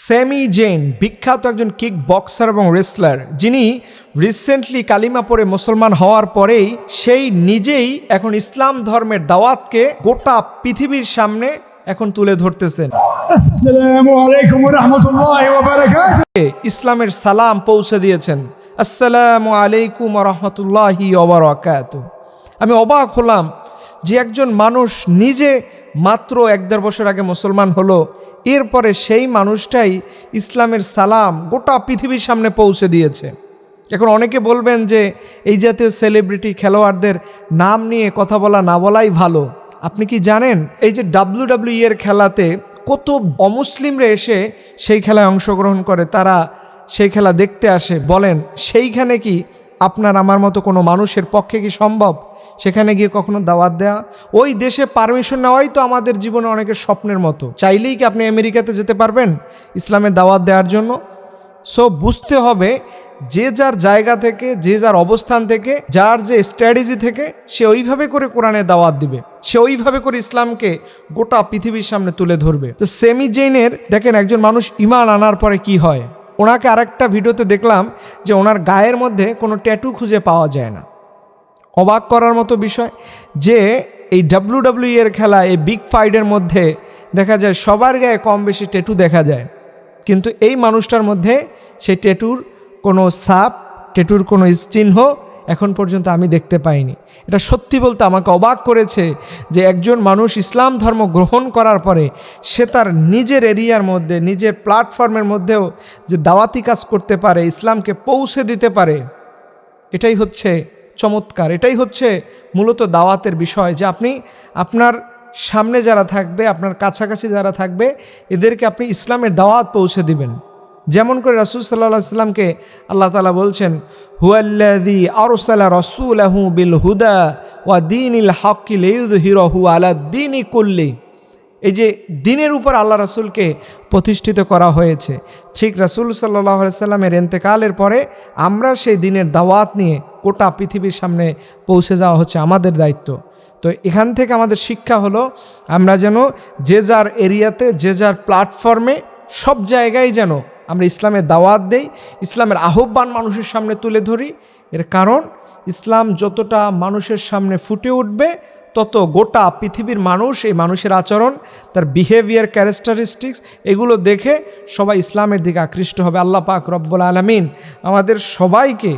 স্যামি gen বিখ্যাত একজন kick boxer এবং রেসলার, যিনি রিসেন্টলি কালিমা পড়ে মুসলমান হওয়ার পরেই সেই নিজেই এখন ইসলাম ধর্মের দাওয়াতকে গোটা পৃথিবীর সামনে এখন তুলে ধরতেছেন। আসসালামু আলাইকুম ওয়া রাহমাতুল্লাহি ওয়া বারাকাতুহু। ইসলামের সালাম পৌঁছে দিয়েছেন। আসসালামু আলাইকুম ওয়া রাহমাতুল্লাহি ওয়া বারাকাতুহু। আমি অবাক হলাম যে একজন মানুষ নিজে মাত্র 1-1.5 বছর আগে মুসলমান হলো, এরপরে সেই মানুষটাই ইসলামের সালাম গোটা পৃথিবীর সামনে পৌঁছে দিয়েছে। এখন অনেকে বলবেন যে এই জাতীয় সেলিব্রিটি খেলোয়াড়দের নাম নিয়ে কথা বলা না বলাই ভালো। আপনি কি জানেন এই যে WWE এর খেলাতে কত অমুসলিমরা এসে সেই খেলায় অংশগ্রহণ করে, তারা সেই খেলা দেখতে আসে? বলেন সেইখানে কি আপনার আমার মতো কোনো মানুষের পক্ষে কি সম্ভব সেখানে গিয়ে কখনো দাওয়াত দেওয়া? ওই দেশে পারমিশন নেওয়াই তো আমাদের জীবনে অনেকের স্বপ্নের মতো। চাইলেই কি আপনি আমেরিকাতে যেতে পারবেন ইসলামের দাওয়াত দেওয়ার জন্য? সো বুঝতে হবে যে যার জায়গা থেকে, যে যার অবস্থান থেকে, যার যে স্ট্র্যাটেজি থেকে সে ওইভাবে করে কোরআনের দাওয়াত দিবে, সে ওইভাবে করে ইসলামকে গোটা পৃথিবীর সামনে তুলে ধরবে। তো স্যামি জেনের দেখেন একজন মানুষ ঈমান আনার পরে কি হয়। ওনাকে আরেকটা ভিডিওতে দেখলাম যে ওনার গায়ের মধ্যে কোনো ট্যাটু খুঁজে পাওয়া যায় না। অবাক করার মতো বিষয় যে এই WWE এর খেলা, এই বিগ ফাইটের মধ্যে দেখা যায় সবার গায়ে কম বেশি ট্যাটু দেখা যায়, কিন্তু এই মানুষটার মধ্যে সেই ট্যাটুর কোনো ছাপ, ট্যাটুর কোনো চিহ্ন এখন পর্যন্ত আমি দেখতে পাইনি। এটা সত্যি বলতে আমাকে অবাক করেছে যে একজন মানুষ ইসলাম ধর্ম গ্রহণ করার পরে সে তার নিজের এরিয়ার মধ্যে, নিজের প্ল্যাটফর্মের মধ্যেও যে দাওয়াতি কাজ করতে পারে, ইসলামকে পৌঁছে দিতে পারে, এটাই হচ্ছে চমৎকার। এটাই হচ্ছে মূলত দাওয়াতের বিষয়, যে আপনি আপনার সামনে যারা থাকবে, আপনার কাছাকাছি যারা থাকবে, এদেরকে আপনি ইসলামের দাওয়াত পৌঁছে দিবেন। যেমন করে রাসূল সাল্লাল্লাহু আলাইহি সাল্লামকে আল্লাহ তাআলা বলছেন, হুয়াল্লাযী আরসালা রাসূলাহু বিল হুদা ওয়া দীনিল হাক্কি লিইয়ুযহিরাহু আলাদ দীনি কুল্লি। এই যে দিনের উপর আল্লাহ রাসূলকে প্রতিষ্ঠিত করা হয়েছে, ঠিক রাসূল সাল্লাল্লাহু আলাইহি সাল্লামের ইন্তেকালের পরে আমরা সেই দিনের দাওয়াত নিয়ে গোটা পৃথিবীর সামনে পৌঁছে যাওয়া হচ্ছে আমাদের দায়িত্ব। তো এখান থেকে আমাদের শিক্ষা হলো আমরা যেন যে যার এরিয়াতে, যে যার প্ল্যাটফর্মে, সব জায়গায় যেন আমরা ইসলামের দাওয়াত দেই, ইসলামের আহ্বান মানুষের সামনে তুলে ধরি। এর কারণ ইসলাম যতটা মানুষের সামনে ফুটে উঠবে, তত গোটা পৃথিবীর মানুষ, এই মানুষের আচরণ, তার বিহেভিয়ার, ক্যারেক্টারিস্টিক্স, এগুলো দেখে সবাই ইসলামের দিকে আকৃষ্ট হবে। আল্লাহ পাক রব্বুল আলামিন আমাদের সবাইকে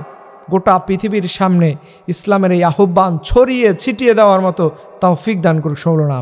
গোটা পৃথিবীর সামনে ইসলামের এই আহ্বান ছড়িয়ে ছিটিয়ে দেওয়ার মতো তৌফিক দান করুক। সকল নাম।